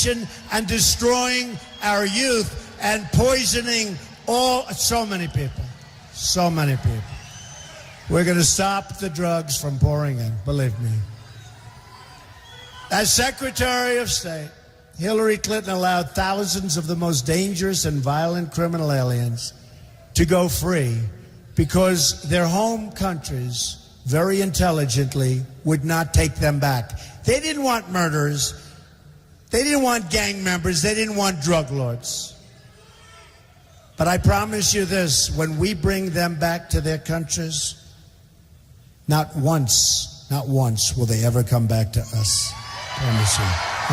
nation and destroying our youth and poisoning so many people. So many people. We're going to stop the drugs from pouring in, believe me. As Secretary of State, Hillary Clinton allowed thousands of the most dangerous and violent criminal aliens to go free because their home countries, very intelligently, would not take them back. They didn't want murderers. They didn't want gang members. They didn't want drug lords. But I promise you this, when we bring them back to their countries, not once will they ever come back to us. I promise you,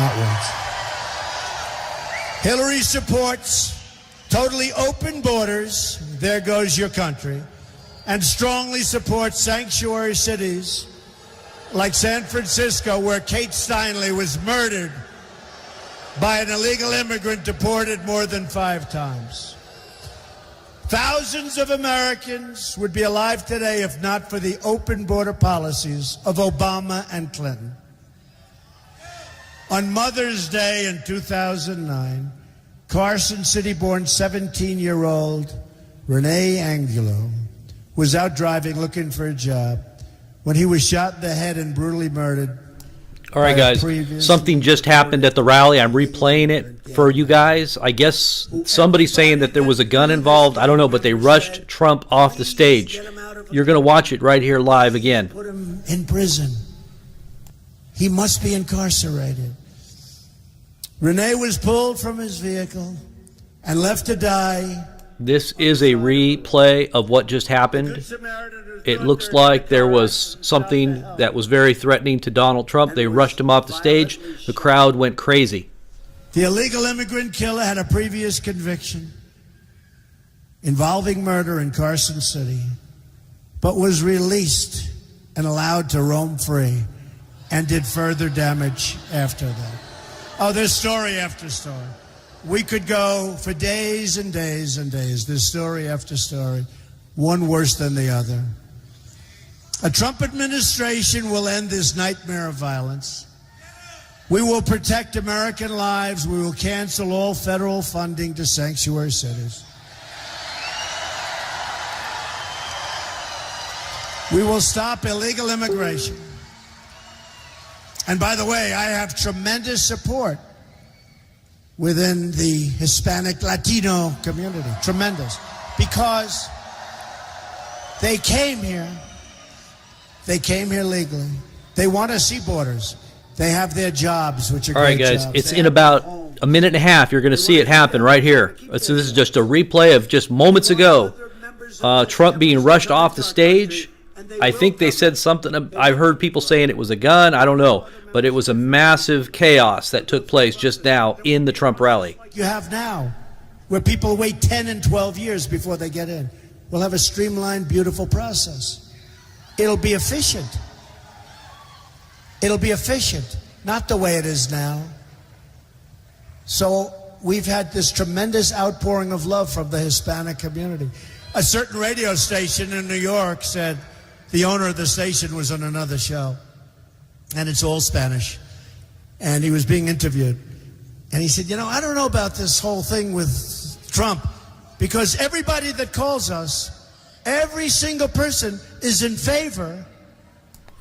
not once. Hillary supports totally open borders, there goes your country, and strongly supports sanctuary cities like San Francisco, where Kate Steinle was murdered by an illegal immigrant deported more than 5 times. Thousands of Americans would be alive today if not for the open border policies of Obama and Clinton. On Mother's Day in 2009, Carson City-born 17-year-old Renee Angulo was out driving looking for a job when he was shot in the head and brutally murdered. All right, guys, something just happened at the rally. I'm replaying it for you guys. I guess somebody's saying that there was a gun involved. I don't know, but they rushed Trump off the stage. You're going to watch it right here live again. Put him in prison. He must be incarcerated. Renee was pulled from his vehicle and left to die. This is a replay of what just happened. It looks like there was something that was very threatening to Donald Trump. They rushed him off the stage. The crowd went crazy. The illegal immigrant killer had a previous conviction involving murder in Carson City, but was released and allowed to roam free and did further damage after that. Oh, there's story after story. We could go for days and days and days. There's story after story, one worse than the other. A Trump administration will end this nightmare of violence. We will protect American lives. We will cancel all federal funding to sanctuary cities. We will stop illegal immigration. And by the way, I have tremendous support within the Hispanic Latino community. Tremendous. Because they came here. They came here legally. They want to see borders. They have their jobs, which are great. All right, guys, jobs. it's in about a minute and a half. You're going to see it happen right here. So this is just a replay of just moments ago. Trump being rushed off the stage. I think they said something. I've heard people saying it was a gun. I don't know. But it was a massive chaos that took place just now in the Trump rally. You have now, where people wait 10 and 12 years before they get in. We'll have a streamlined, beautiful process. It'll be efficient. It'll be efficient, not the way it is now. So we've had this tremendous outpouring of love from the Hispanic community. A certain radio station in New York said the owner of the station was on another show, and it's all Spanish, and he was being interviewed. And he said, you know, I don't know about this whole thing with Trump, because everybody that calls us, every single person is in favor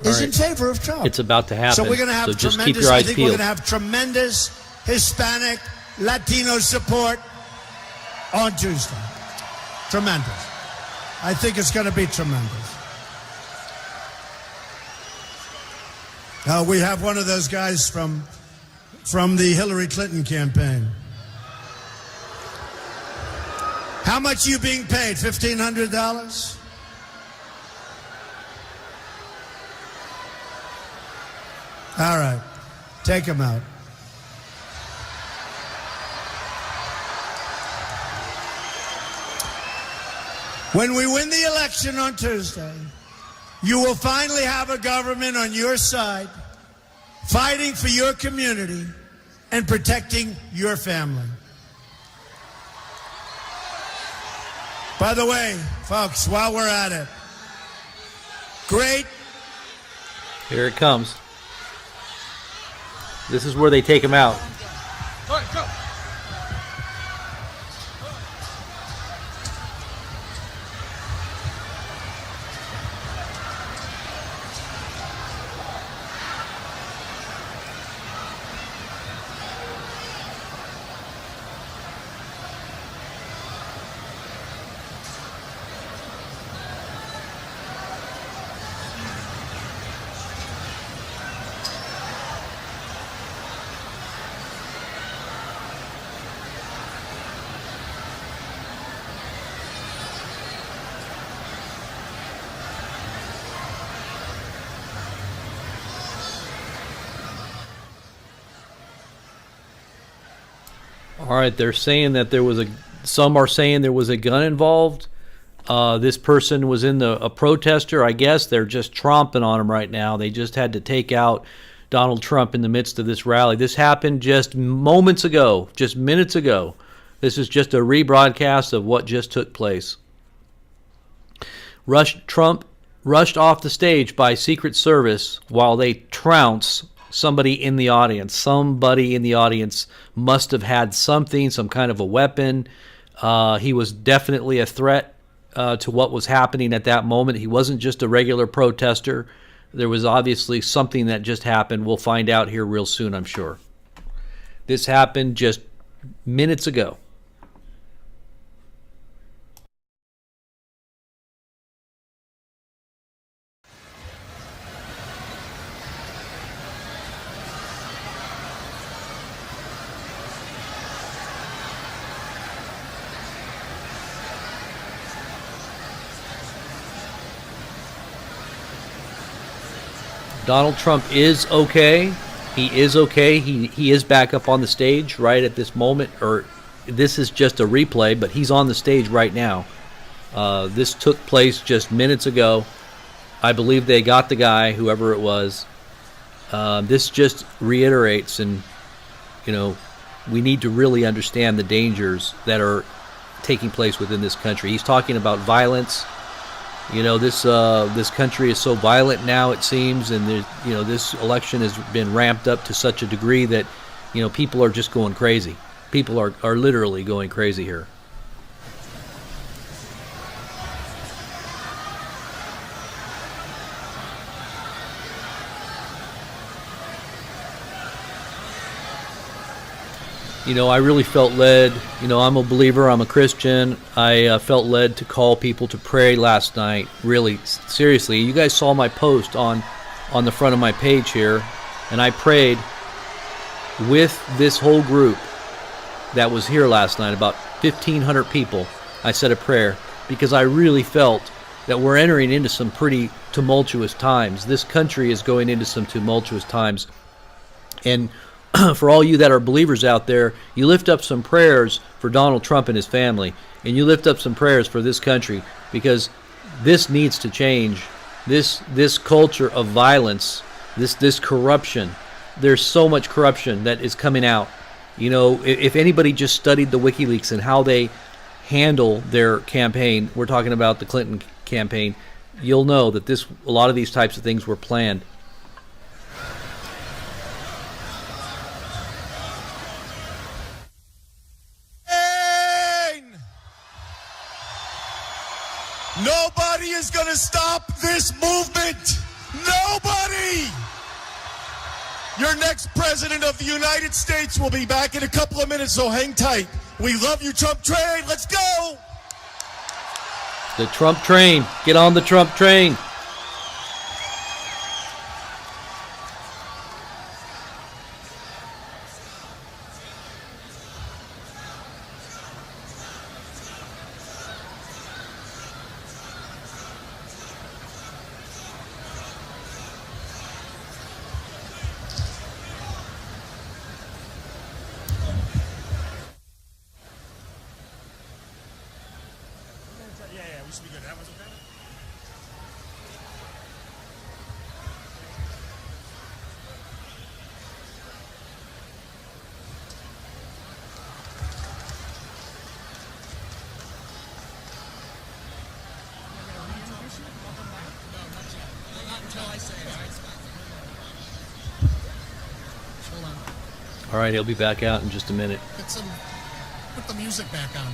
of Trump. It's about to happen. So we're going to have so just keep your eyes peeled. We're going to have tremendous Hispanic, Latino support on Tuesday. Tremendous. I think it's going to be tremendous. We have one of those guys from the Hillary Clinton campaign. How much are you being paid? $1,500? All right. Take him out. When we win the election on Tuesday, you will finally have a government on your side, fighting for your community and protecting your family. By the way, folks, while we're at it, great. Here it comes. This is where they take him out. All right, they're saying that some are saying there was a gun involved. This person was a protester. I guess they're just tromping on him right now. They just had to take out Donald Trump in the midst of this rally. This happened just moments ago, just minutes ago. This is just a rebroadcast of what just took place. Trump rushed off the stage by Secret Service while they trounce somebody in the audience. Somebody in the audience must have had something, some kind of a weapon. He was definitely a threat to what was happening at that moment. He wasn't just a regular protester. There was obviously something that just happened. We'll find out here real soon, I'm sure. This happened just minutes ago. Donald Trump is okay. He is okay. He is back up on the stage right at this moment, or this is just a replay, but he's on the stage right now. This took place just minutes ago. I believe they got the guy, whoever it was. This just reiterates, and we need to really understand the dangers that are taking place within this country. He's talking about violence. This country is so violent now, it seems, and this election has been ramped up to such a degree that people are just going crazy. People are literally going crazy here. I really felt led. I'm a believer. I'm a Christian. I felt led to call people to pray last night. Really, seriously. You guys saw my post on the front of my page here, and I prayed with this whole group that was here last night, about 1,500 people. I said a prayer because I really felt that we're entering into some pretty tumultuous times. This country is going into some tumultuous times. And for all you that are believers out there, you lift up some prayers for Donald Trump and his family, and you lift up some prayers for this country, because this needs to change. This culture of violence, this corruption, there's so much corruption that is coming out. If anybody just studied the WikiLeaks and how they handle their campaign, we're talking about the Clinton campaign, you'll know that a lot of these types of things were planned. Nobody is going to stop this movement. Nobody. Your next president of the United States will be back in a couple of minutes, so hang tight. We love you, Trump train. Let's go. The Trump train. Get on the Trump train. Yeah, we should be good. That was okay? All right, he'll be back out in just a minute. Put the music back on.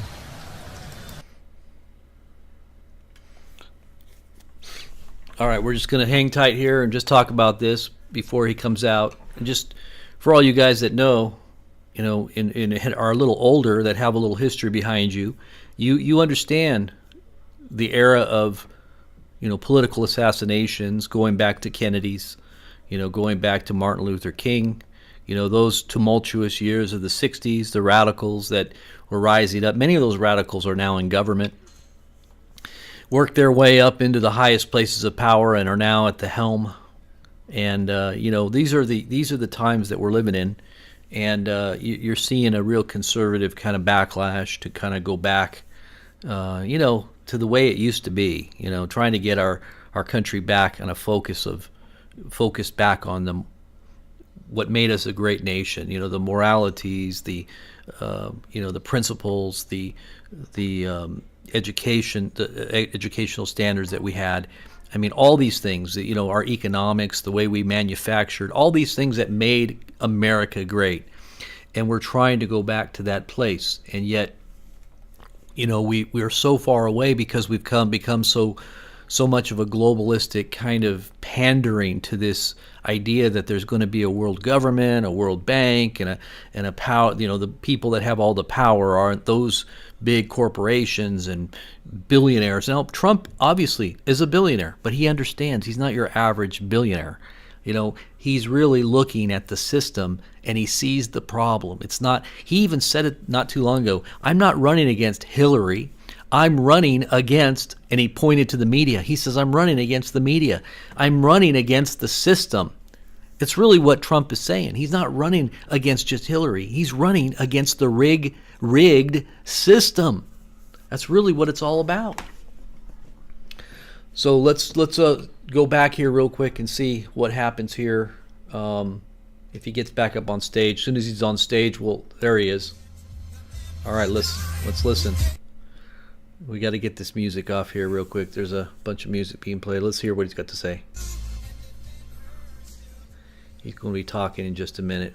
All right, we're just going to hang tight here and just talk about this before he comes out. And just for all you guys that know, are a little older, that have a little history behind you, you understand the era of, political assassinations, going back to Kennedy's, going back to Martin Luther King, those tumultuous years of the 60s, the radicals that were rising up. Many of those radicals are now in government, worked their way up into the highest places of power, and are now at the helm. And these are the times that we're living in. And you're seeing a real conservative kind of backlash to kind of go back, to the way it used to be, trying to get our country back on a focus back on what made us a great nation, the moralities, the principles, the education, the educational standards that we had. I mean, all these things, our economics, the way we manufactured, all these things that made America great. And we're trying to go back to that place. And yet, we are so far away because we've become so much of a globalistic kind of pandering to this idea that there's going to be a world government, a world bank, and a power. The people that have all the power aren't those big corporations and billionaires. Now, Trump obviously is a billionaire, but he understands he's not your average billionaire. He's really looking at the system and he sees the problem. It's not. He even said it not too long ago. I'm not running against Hillary. I'm running against, and he pointed to the media. He says, I'm running against the media. I'm running against the system. It's really what Trump is saying. He's not running against just Hillary. He's running against the rigged system. That's really what it's all about. So let's go back here real quick and see what happens here. If he gets back up on stage. As soon as he's on stage, well, there he is. All right, let's listen. We got to get this music off here real quick. There's a bunch of music being played. Let's hear what he's got to say. He's going to be talking in just a minute.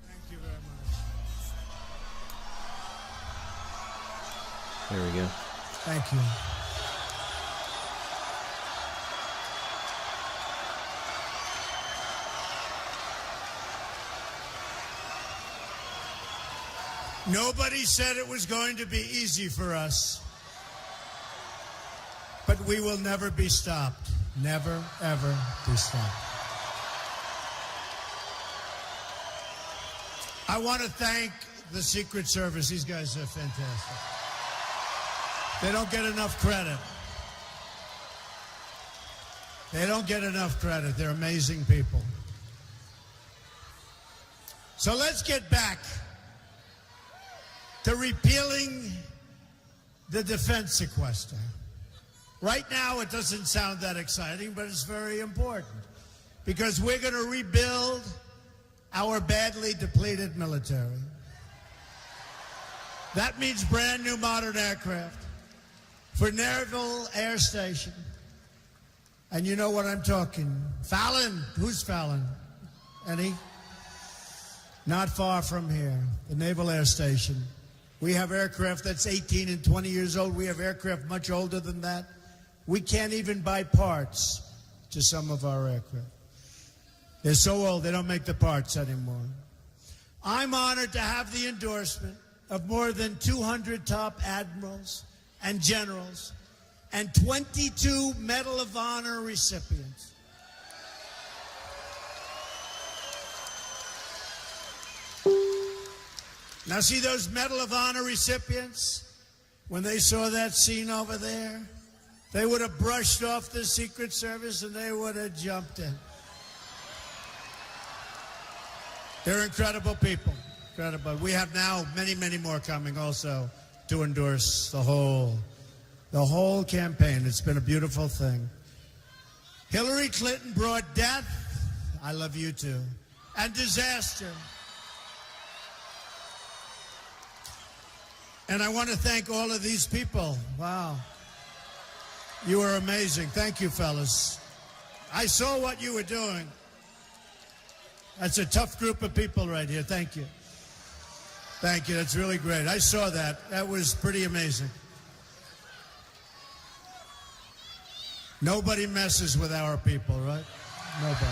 Thank you very much. There we go. Thank you. Nobody said it was going to be easy for us. But we will never be stopped. Never, ever be stopped. I want to thank the Secret Service. These guys are fantastic. They don't get enough credit. They don't get enough credit. They're amazing people. So let's get back to repealing the defense sequester. Right now, it doesn't sound that exciting, but it's very important because we're going to rebuild our badly depleted military. That means brand new modern aircraft for Naval Air Station. And you know what I'm talking. Fallon, who's Fallon? Any? Not far from here, the Naval Air Station. We have aircraft that's 18 and 20 years old. We have aircraft much older than that. We can't even buy parts to some of our aircraft. They're so old, they don't make the parts anymore. I'm honored to have the endorsement of more than 200 top admirals and generals and 22 Medal of Honor recipients. Now see those Medal of Honor recipients? When they saw that scene over there, they would have brushed off the Secret Service and they would have jumped in. They're incredible people. Incredible. We have now many, many more coming also to endorse the whole campaign. It's been a beautiful thing. Hillary Clinton brought death, I love you too, and disaster. And I want to thank all of these people. Wow. You are amazing. Thank you, fellas. I saw what you were doing. That's a tough group of people right here. Thank you. Thank you. That's really great. I saw that. That was pretty amazing. Nobody messes with our people, right? Nobody.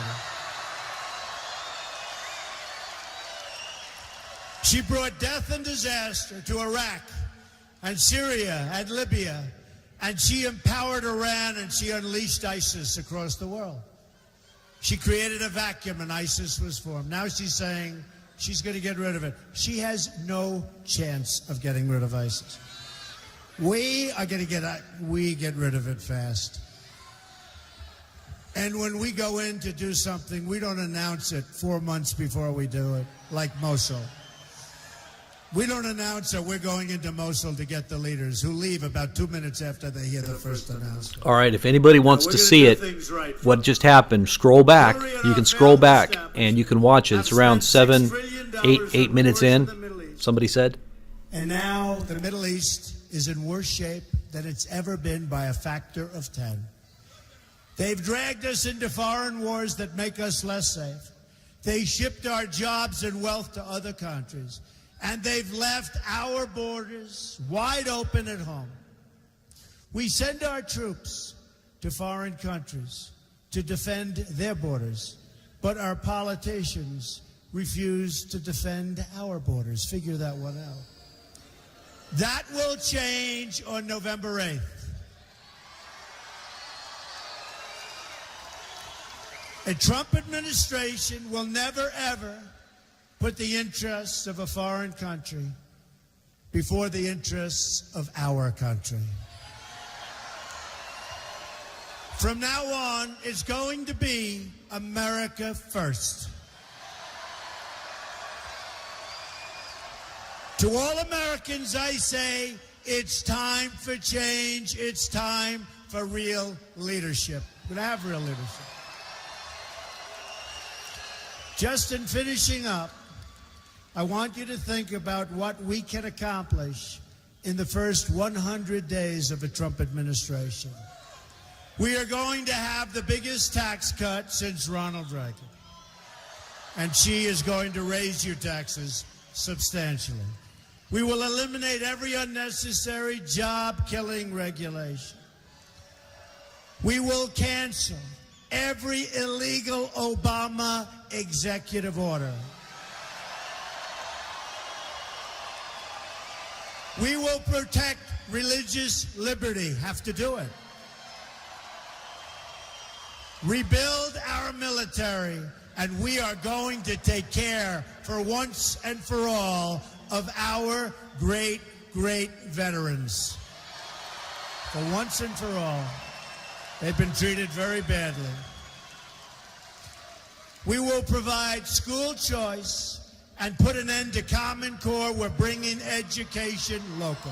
She brought death and disaster to Iraq and Syria and Libya, and she empowered Iran and she unleashed ISIS across the world. She created a vacuum and ISIS was formed. Now she's saying she's going to get rid of it. She has no chance of getting rid of ISIS. We are going to get rid of it fast. And when we go in to do something, we don't announce it 4 months before we do it, like Mosul. We don't announce that we're going into Mosul to get the leaders, who leave about 2 minutes after they hear the first announcement. All right, if anybody wants to see it, what just happened, scroll back. You can scroll back and you can watch it. It's around 8 minutes in, somebody said. And now the Middle East is in worse shape than it's ever been by a factor of 10. They've dragged us into foreign wars that make us less safe. They shipped our jobs and wealth to other countries. And they've left our borders wide open at home. We send our troops to foreign countries to defend their borders, but our politicians refuse to defend our borders. Figure that one out. That will change on November 8th. A Trump administration will never, ever put the interests of a foreign country before the interests of our country. From now on, it's going to be America first. To all Americans, I say, it's time for change. It's time for real leadership. We're going to have real leadership. Just in finishing up, I want you to think about what we can accomplish in the first 100 days of a Trump administration. We are going to have the biggest tax cut since Ronald Reagan. And she is going to raise your taxes substantially. We will eliminate every unnecessary job-killing regulation. We will cancel every illegal Obama executive order. We will protect religious liberty. Have to do it. Rebuild our military, and we are going to take care, for once and for all, of our great, great veterans. For once and for all. They've been treated very badly. We will provide school choice and put an end to Common Core. We're bringing education local.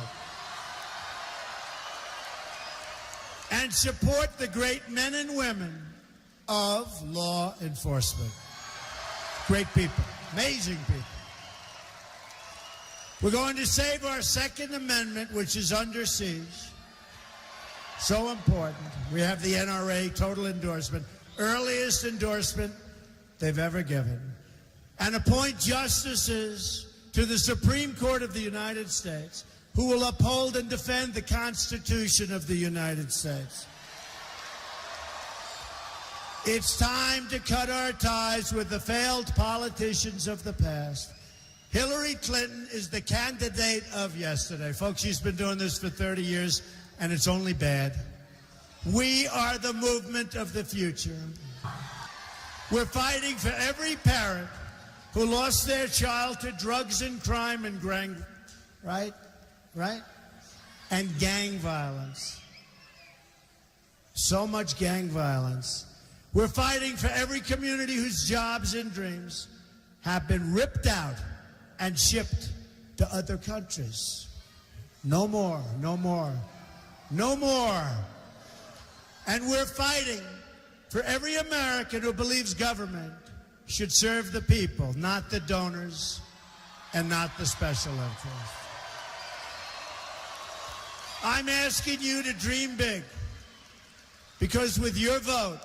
And support the great men and women of law enforcement. Great people, amazing people. We're going to save our Second Amendment, which is under siege. So important. We have the NRA total endorsement, earliest endorsement they've ever given. And appoint justices to the Supreme Court of the United States who will uphold and defend the Constitution of the United States. It's time to cut our ties with the failed politicians of the past. Hillary Clinton is the candidate of yesterday. Folks, she's been doing this for 30 years, and it's only bad. We are the movement of the future. We're fighting for every parent who lost their child to drugs and crime and right? And gang violence. So much gang violence. We're fighting for every community whose jobs and dreams have been ripped out and shipped to other countries. No more, no more, no more. And we're fighting for every American who believes government should serve the people, not the donors and not the special interests. I'm asking you to dream big, because with your vote,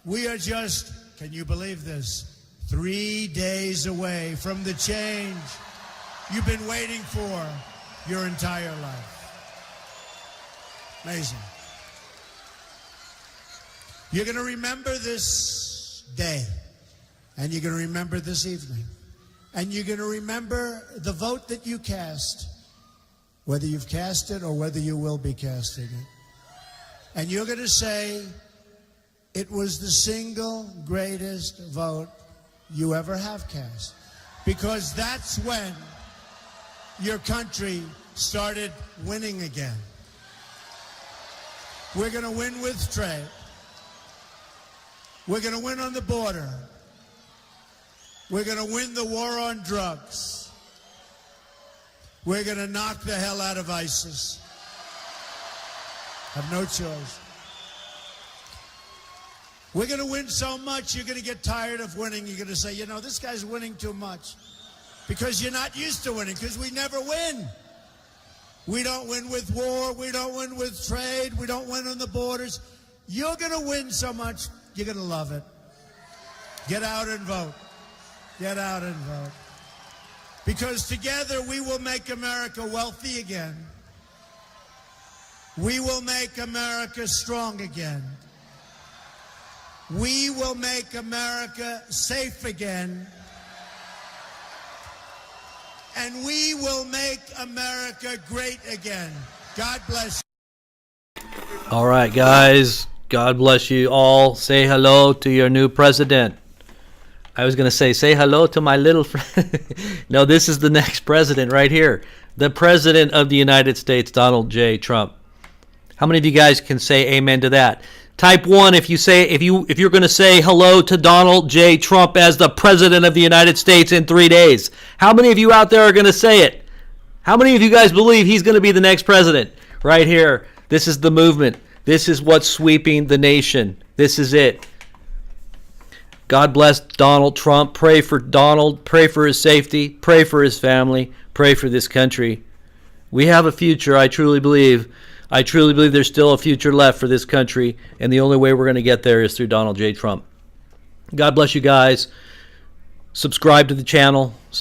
we are just, can you believe this, 3 days away from the change you've been waiting for your entire life. Amazing. You're going to remember this day, and you're going to remember this evening, and you're going to remember the vote that you cast, whether you've cast it or whether you will be casting it. And you're going to say, it was the single greatest vote you ever have cast. Because that's when your country started winning again. We're going to win with trade. We're going to win on the border. We're going to win the war on drugs. We're going to knock the hell out of ISIS. Have no choice. We're going to win so much, you're going to get tired of winning. You're going to say, you know, this guy's winning too much. Because you're not used to winning, because we never win. We don't win with war. We don't win with trade. We don't win on the borders. You're going to win so much, you're going to love it. Get out and vote. Get out and vote. Because together we will make America wealthy again. We will make America strong again. We will make America safe again. And we will make America great again. God bless you. All right, guys. God bless you all. Say hello to your new president. I was going to say hello to my little friend. No, this is the next president right here. The president of the United States, Donald J. Trump. How many of you guys can say amen to that? Type 1 if you're going to say hello to Donald J. Trump as the president of the United States in 3 days. How many of you out there are going to say it? How many of you guys believe he's going to be the next president? Right here. This is the movement. This is what's sweeping the nation. This is it. God bless Donald Trump. Pray for Donald. Pray for his safety. Pray for his family. Pray for this country. We have a future, I truly believe. I truly believe there's still a future left for this country, and the only way we're going to get there is through Donald J. Trump. God bless you guys. Subscribe to the channel.